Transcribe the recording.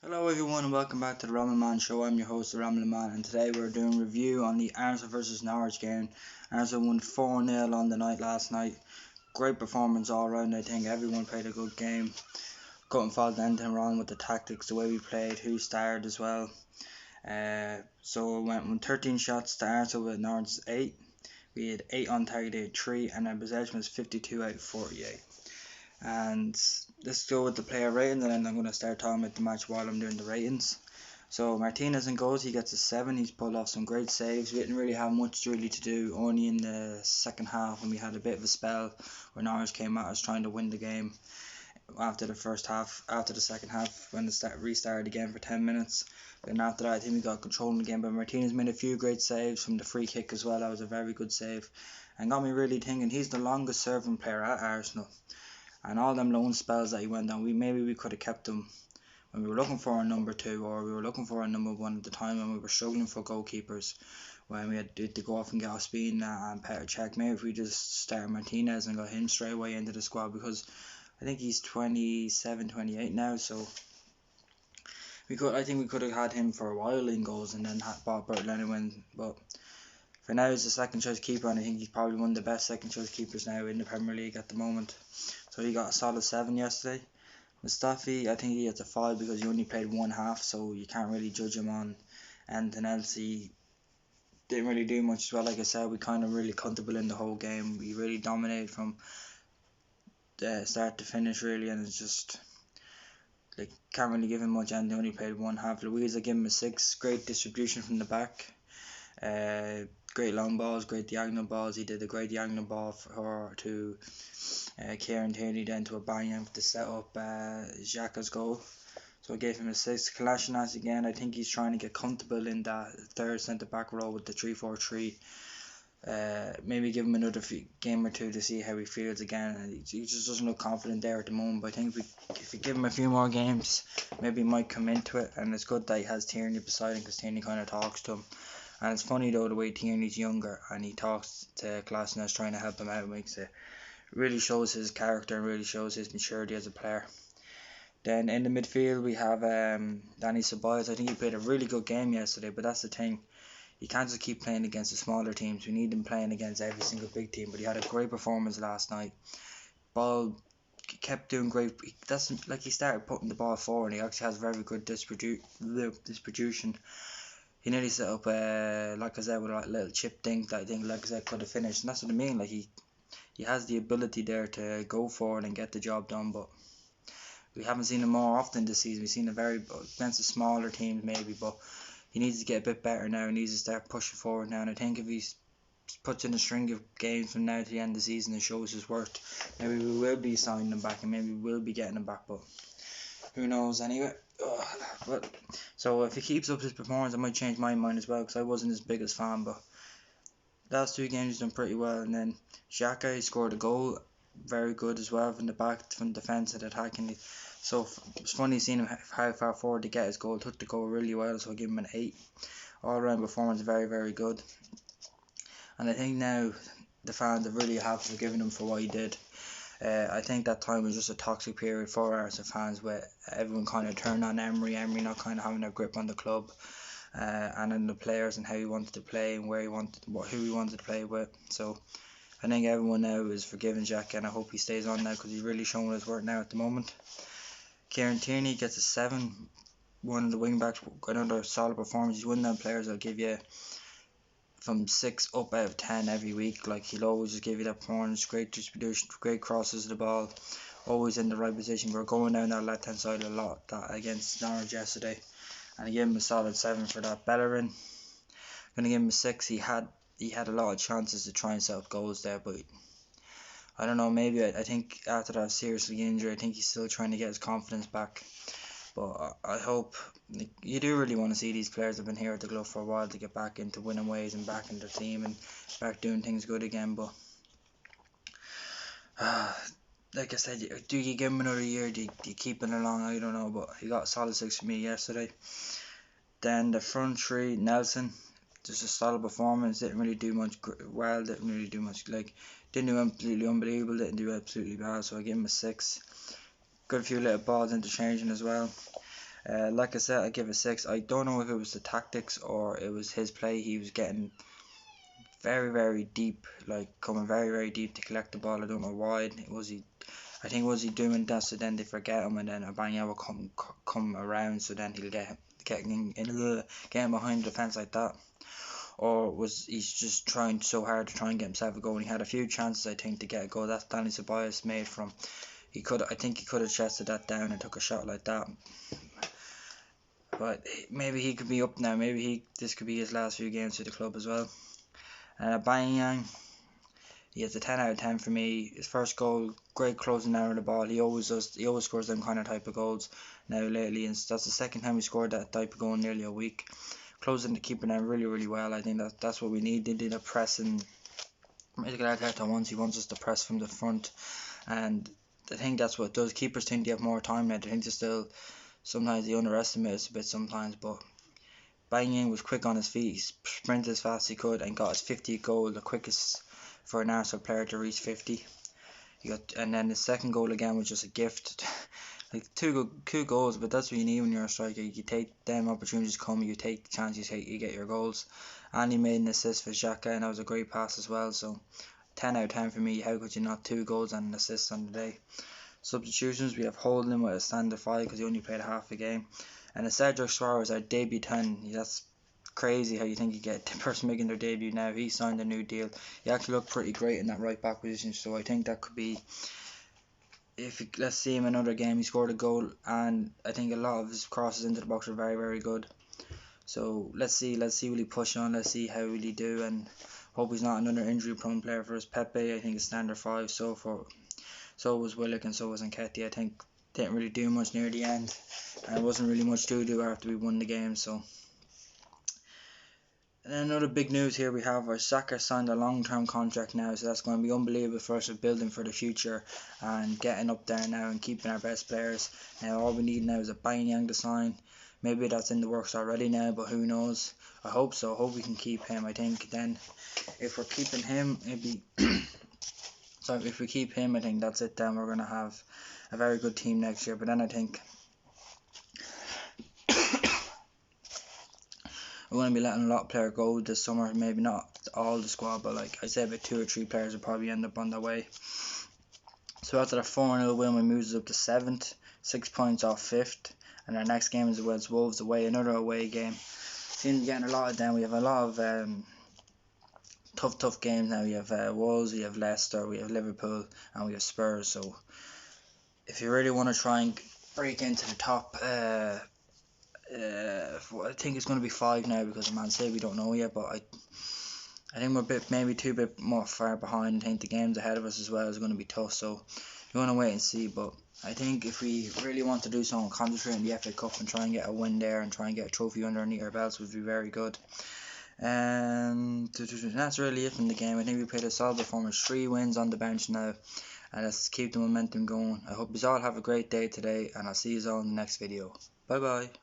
Hello everyone and welcome back to the Rambling Man Show. I'm your host, the Rambling Man, and today we're doing a review on the Arsenal versus Norwich game. Arsenal won 4-0 on the night last night. Great performance all round. I think everyone played a good game. Couldn't fault anything wrong with the tactics, the way we played, who started as well. So it went from 13 shots to Arsenal with Norwich 8. We had 8 on target, 3, and our possession was 52 out of 48. And let's go with the player ratings, and then I'm going to start talking about the match while I'm doing the ratings. So Martinez in goals, he gets a 7. He's pulled off some great saves. We didn't really have much really to do, only in the second half when we had a bit of a spell where Norwich came at us trying to win the game after the first half, after the second half when the restarted again for 10 minutes. Then after that I think we got control in the game, but Martinez made a few great saves from the free kick as well. That was a very good save and got me really thinking he's the longest serving player at Arsenal. And all them loan spells that he went on, we could have kept him when we were looking for a number 2 or we were looking for a number 1 at the time when we were struggling for goalkeepers, when we had to go off and get Ospina and Petr Cech. Maybe if we just started Martinez and got him straight away into the squad, because I think he's 27, 28 now, so I think we could have had him for a while in goals and then bought Bert Lennon. But for now he's the second choice keeper, and I think he's probably one of the best second choice keepers now in the Premier League at the moment. So he got a solid 7 yesterday. Mustafi, I think he gets a 5 because he only played one half, so you can't really judge him on anything else. He didn't really do much as well. Like I said, we kind of really comfortable in the whole game. We really dominated from the start to finish really, and it's just like can't really give him much, and he only played one half. Louise, I give him a 6. Great distribution from the back. Great long balls, great diagonal balls. He did a great diagonal ball to Kieran Tierney, then to Aubameyang to set up Xhaka's goal. So I gave him a 6. Kolasinac again, I think he's trying to get comfortable in that third centre back role with the 3-4-3. Maybe give him another game or two to see how he feels again. He just doesn't look confident there at the moment, but I think if we give him a few more games, maybe he might come into it. And it's good that he has Tierney beside him, because Tierney kind of talks to him. And it's funny though, the way Tierney's younger and he talks to Kolasinac trying to help him out, makes it really shows his character and really shows his maturity as a player. Then in the midfield we have Danny Ceballos. I think he played a really good game yesterday, but that's the thing. You can't just keep playing against the smaller teams. We need him playing against every single big team. But he had a great performance last night. Ball kept doing great. That's like he started putting the ball forward. And he actually has very good distribution. He nearly set up Lacazette with a little chip thing that I think Lacazette could have finished. And that's what I mean. Like he has the ability there to go forward and get the job done, but we haven't seen him more often this season. We've seen him very against the smaller teams maybe, but he needs to get a bit better now. He needs to start pushing forward now, and I think if he puts in a string of games from now to the end of the season and shows his worth, maybe we will be signing him back and maybe we will be getting him back, but who knows anyway. But so if he keeps up his performance, I might change my mind as well, because I wasn't his biggest fan, but last 2 games he's done pretty well. And then Xhaka, he scored a goal, very good as well, from the back, from defence and attacking. So it's funny seeing him how far forward to get his goal. Took the goal really well, so I give him an 8. All round performance, very very good. And I think now the fans have really have forgiven him for what he did. I think that time was just a toxic period for Arsenal fans, where everyone kind of turned on Emery not kind of having a grip on the club. And then the players and how he wanted to play and who he wanted to play with. So I think everyone now is forgiving Jack, and I hope he stays on now, because he's really showing his work now at the moment. Kieran Tierney gets a 7. One of the wing backs, another solid performance. He's one of them players that'll give you from 6 up out of 10 every week. Like he'll always just give you that performance. Great distribution, great crosses of the ball, always in the right position. We're going down that left hand side a lot against Norwich yesterday, and I give him a solid 7 for that. Bellerin, gonna give him a 6. He had a lot of chances to try and set up goals there, but I don't know, maybe I think after that seriously injury, I think he's still trying to get his confidence back. But I hope, you do really want to see these players that have been here at the club for a while to get back into winning ways and back in their team and back doing things good again. But like I said, do you give him another year? Do you keep him along? I don't know, but he got a solid 6 for me yesterday. Then the front 3, Nelson, just a solid performance. Didn't really do much well. Didn't really do much. Didn't do absolutely unbelievable. Didn't do absolutely bad. So I give him a 6. Got a few little balls interchanging as well. Like I said, I give it 6. I don't know if it was the tactics or it was his play. He was getting very deep, like coming very deep to collect the ball. I don't know why. I think was he doing that so then they forget him and then Abanya will come around so then he'll get behind the defense like that. Or was he's just trying so hard to try and get himself a goal? And he had a few chances I think to get a goal. That's Danny Ceballos made from. I think he could have chested that down and took a shot like that. But maybe he could be up now. Maybe this could be his last few games for the club as well. Aubameyang, he has a 10 out of 10 for me. His first goal, great closing down of the ball. He always does. He always scores them kind of type of goals now lately, and that's the second time he scored that type of goal in nearly a week. Closing the keeper down really well. I think that's what we need. They did a pressing. Basically, Arteta wants. He wants us to press from the front, and I think that's what it does. Keepers tend to have more time now. I think they still sometimes they underestimate us a bit sometimes, but Banging was quick on his feet. He sprinted as fast as he could and got his 50th goal, the quickest for an Arsenal player to reach 50. And then the second goal again was just a gift. Like two goals, but that's what you need when you're a striker. You take them opportunities come, you take the chance, you get your goals. And he made an assist for Xhaka, and that was a great pass as well. So 10 out of 10 for me. How could you not 2 goals and an assist on the day? Substitutions, we have Holding with a standard 5 because he only played half a game. And Sergio Suarez, our debutant. That's crazy how you think you get the person making their debut now. He signed a new deal. He actually looked pretty great in that right back position, so I think that could be, let's see him another game. He scored a goal, and I think a lot of his crosses into the box are very good. So let's see will he push on. Let's see how will he do, and hope he's not another injury prone player for us. Pepe, I think is standard 5. So was Willock and so was Nketiah. I think didn't really do much near the end, and it wasn't really much to do after we won the game. So. And then another big news here we have our Saka signed a long-term contract now, so that's going to be unbelievable for us, building for the future and getting up there now and keeping our best players. Now all we need now is a Aubameyang to sign. Maybe that's in the works already now, but who knows? I hope so. I hope we can keep him. I think then if we're keeping him, if we keep him, I think that's it. Then we're going to have a very good team next year. But then I think we're going to be letting a lot of players go this summer. Maybe not all the squad, but like I said, about 2 or 3 players will probably end up on their way. So after the 4-0 win, we moves us up to 7th, 6 points off 5th, and our next game is against Wolves away, another away game. Seems to be getting a lot of them. We have a lot of tough games now. We have Wolves, we have Leicester, we have Liverpool, and we have Spurs. So if you really want to try and break into the top, I think it's going to be 5 now because of Man City. We don't know yet, but I think we're maybe 2 bit more far behind. I think the games ahead of us as well is going to be tough, so you want to wait and see. But I think if we really want to do something, concentrate on the FA Cup and try and get a win there and try and get a trophy underneath our belts would be very good. And that's really it from the game. I think we played a solid performance, 3 wins on the bench now, and let's keep the momentum going. I hope you all have a great day today, and I'll see you all in the next video. Bye bye.